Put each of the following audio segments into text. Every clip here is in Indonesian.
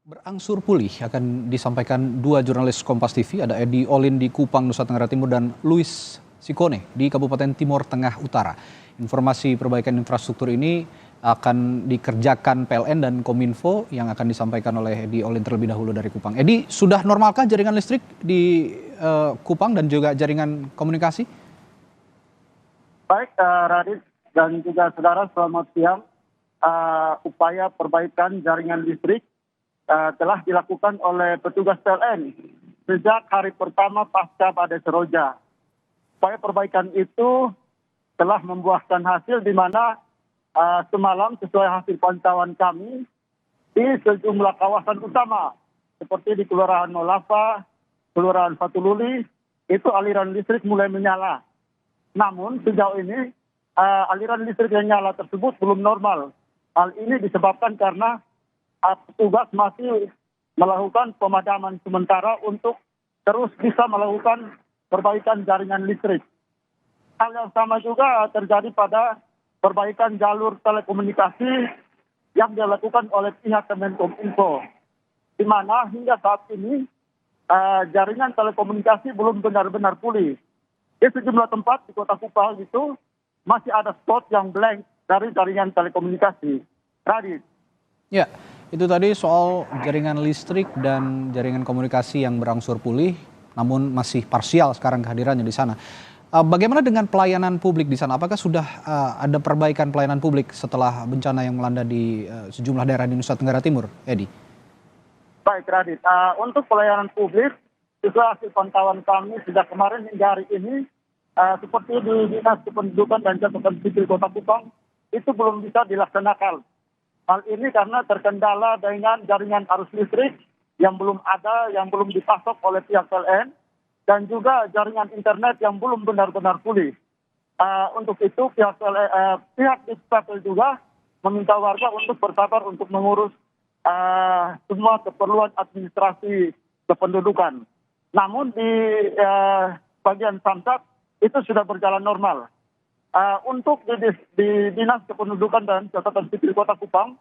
Berangsur pulih akan disampaikan dua jurnalis Kompas TV, ada Edi Olin di Kupang, Nusa Tenggara Timur, dan Luis Sikone di Kabupaten Timur Tengah Utara. Informasi perbaikan infrastruktur ini akan dikerjakan PLN dan Kominfo yang akan disampaikan oleh Edi Olin terlebih dahulu dari Kupang. Edi, sudah normalkah jaringan listrik di Kupang dan juga jaringan komunikasi? Baik, Radit dan juga saudara, selamat siang. Upaya perbaikan jaringan listrik telah dilakukan oleh petugas PLN sejak hari pertama pasca badai Seroja. Upaya perbaikan itu telah membuahkan hasil di mana semalam sesuai hasil pantauan kami di sejumlah kawasan utama seperti di Kelurahan Nolava, Kelurahan Fatululi, itu aliran listrik mulai menyala. Namun sejauh ini aliran listrik yang nyala tersebut belum normal. Hal ini disebabkan karena petugas masih melakukan pemadaman sementara untuk terus bisa melakukan perbaikan jaringan listrik. Hal yang sama juga terjadi pada perbaikan jalur telekomunikasi yang dilakukan oleh pihak Kemenkominfo, di mana hingga saat ini jaringan telekomunikasi belum benar-benar pulih. Di sejumlah tempat di Kota Kupang itu masih ada spot yang blank dari jaringan telekomunikasi. Radit. Ya, itu tadi soal jaringan listrik dan jaringan komunikasi yang berangsur pulih, namun masih parsial sekarang kehadirannya di sana. Bagaimana dengan pelayanan publik di sana? Apakah sudah ada perbaikan pelayanan publik setelah bencana yang melanda di sejumlah daerah di Nusa Tenggara Timur, Edi? Baik, Radit. Untuk pelayanan publik, juga hasil pantauan kami sejak kemarin hingga hari ini, seperti di Dinas Kependudukan dan Catatan Sipil Kota Kupang, itu belum bisa dilaksanakan. Hal ini karena terkendala dengan jaringan arus listrik yang belum ada, yang belum dipasok oleh pihak PLN, dan juga jaringan internet yang belum benar-benar pulih. Untuk itu pihak Dispatel juga meminta warga untuk bersabar untuk mengurus semua keperluan administrasi kependudukan. Namun di bagian Samsat itu sudah berjalan normal. Untuk di Dinas Kependudukan dan Catatan Sipil Kota Kupang,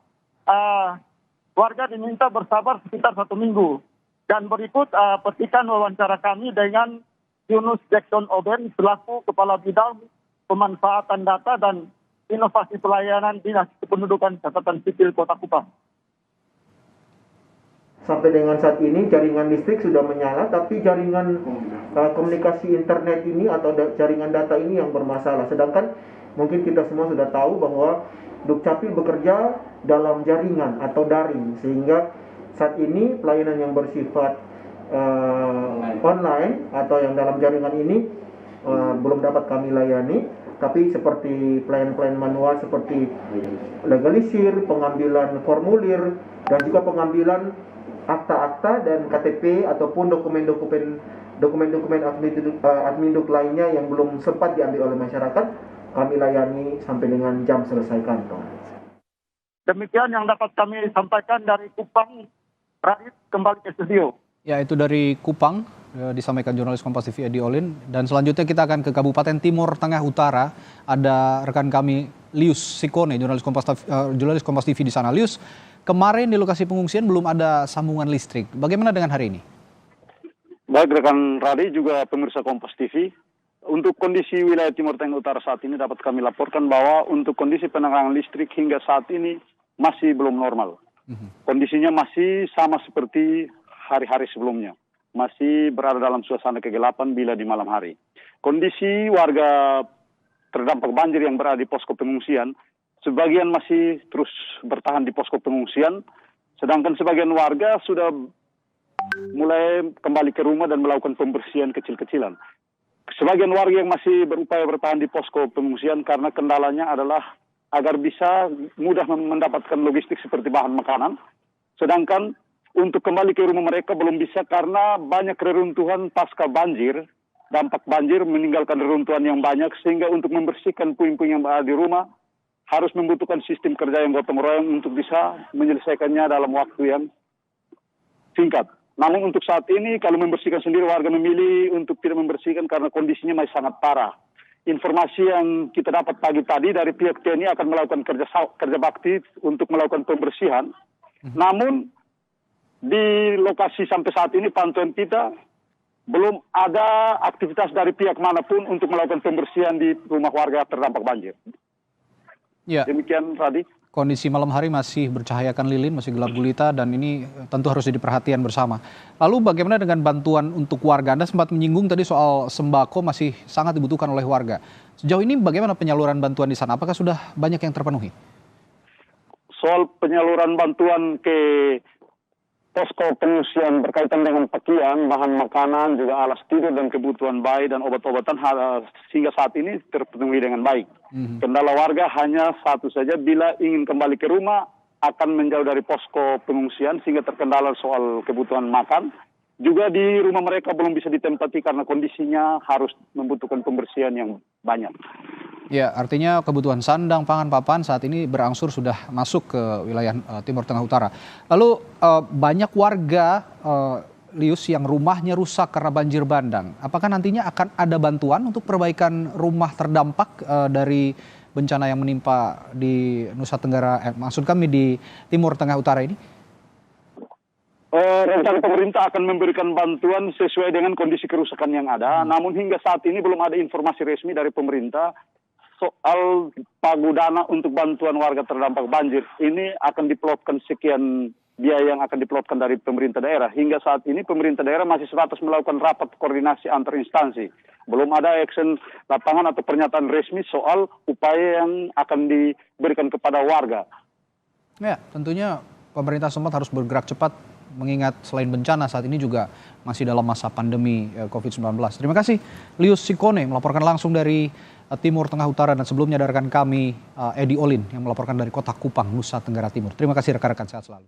warga diminta bersabar sekitar 1 minggu. Dan berikut petikan wawancara kami dengan Yunus Jackson Oben selaku Kepala Bidang Pemanfaatan Data dan Inovasi Pelayanan Dinas Kependudukan Catatan Sipil Kota Kupang. Sampai dengan saat ini jaringan listrik sudah menyala, tapi jaringan komunikasi internet ini atau jaringan data ini yang bermasalah. Sedangkan mungkin kita semua sudah tahu bahwa Dukcapil bekerja dalam jaringan atau daring, sehingga saat ini pelayanan yang bersifat online atau yang dalam jaringan ini belum dapat kami layani. Tapi seperti pelayanan manual seperti legalisir, pengambilan formulir, dan juga pengambilan akta-akta dan KTP ataupun dokumen-dokumen adminduk lainnya yang belum sempat diambil oleh masyarakat, kami layani sampai dengan jam selesai kantor. Demikian yang dapat kami sampaikan dari Kupang. Radit, kembali ke studio. Ya, itu dari Kupang disampaikan jurnalis Kompas TV Edi Olin. Dan selanjutnya kita akan ke Kabupaten Timur Tengah Utara. Ada rekan kami Lius Sikone, jurnalis Kompas TV di sana. Lius, kemarin di lokasi pengungsian belum ada sambungan listrik. Bagaimana dengan hari ini? Baik rekan Radi juga pemirsa Kompas TV. Untuk kondisi wilayah Timur Tengah Utara saat ini dapat kami laporkan bahwa untuk kondisi penerangan listrik hingga saat ini masih belum normal. Kondisinya masih sama seperti hari-hari sebelumnya. Masih berada dalam suasana kegelapan bila di malam hari. Kondisi warga terdampak banjir yang berada di posko pengungsian, sebagian masih terus bertahan di posko pengungsian, sedangkan sebagian warga sudah mulai kembali ke rumah dan melakukan pembersihan kecil-kecilan. Sebagian warga yang masih berupaya bertahan di posko pengungsian karena kendalanya adalah agar bisa mudah mendapatkan logistik seperti bahan makanan. Sedangkan untuk kembali ke rumah mereka belum bisa karena banyak reruntuhan pasca banjir. Dampak banjir meninggalkan reruntuhan yang banyak sehingga untuk membersihkan puing-puing yang berada di rumah harus membutuhkan sistem kerja yang gotong royong untuk bisa menyelesaikannya dalam waktu yang singkat. Namun untuk saat ini kalau membersihkan sendiri warga memilih untuk tidak membersihkan karena kondisinya masih sangat parah. Informasi yang kita dapat pagi tadi dari pihak TNI akan melakukan kerja bakti untuk melakukan pembersihan. Namun di lokasi sampai saat ini pantauan kita belum ada aktivitas dari pihak manapun untuk melakukan pembersihan di rumah warga terdampak banjir. Ya. Demikian, Radi. Kondisi malam hari masih bercahayakan lilin, masih gelap gulita, dan ini tentu harus jadi perhatian bersama. Lalu bagaimana dengan bantuan untuk warga? Anda sempat menyinggung tadi soal sembako masih sangat dibutuhkan oleh warga. Sejauh ini bagaimana penyaluran bantuan di sana? Apakah sudah banyak yang terpenuhi? Soal penyaluran bantuan ke posko pengungsian berkaitan dengan pakaian, bahan makanan, juga alas tidur dan kebutuhan bayi dan obat-obatan sehingga saat ini terpenuhi dengan baik. Kendala warga hanya satu saja, bila ingin kembali ke rumah akan menjauh dari posko pengungsian sehingga terkendala soal kebutuhan makan. Juga di rumah mereka belum bisa ditempati karena kondisinya harus membutuhkan pembersihan yang banyak. Ya, artinya kebutuhan sandang, pangan, papan saat ini berangsur sudah masuk ke wilayah Timur Tengah Utara. Lalu banyak warga Lius yang rumahnya rusak karena banjir bandang. Apakah nantinya akan ada bantuan untuk perbaikan rumah terdampak dari bencana yang menimpa di Nusa Tenggara, maksud kami di Timur Tengah Utara ini? Rencana pemerintah akan memberikan bantuan sesuai dengan kondisi kerusakan yang ada. Namun hingga saat ini belum ada informasi resmi dari pemerintah soal pagu dana untuk bantuan warga terdampak banjir. Ini akan diplotkan sekian biaya yang akan diplotkan dari pemerintah daerah. Hingga saat ini pemerintah daerah masih sebatas melakukan rapat koordinasi antar instansi. Belum ada action lapangan atau pernyataan resmi soal upaya yang akan diberikan kepada warga. Ya, tentunya pemerintah setempat harus bergerak cepat, mengingat selain bencana saat ini juga masih dalam masa pandemi COVID-19. Terima kasih Lius Sikone melaporkan langsung dari Timur Tengah Utara, dan sebelumnya ada rekan kami Edi Olin yang melaporkan dari Kota Kupang, Nusa Tenggara Timur. Terima kasih rekan-rekan, sehat selalu.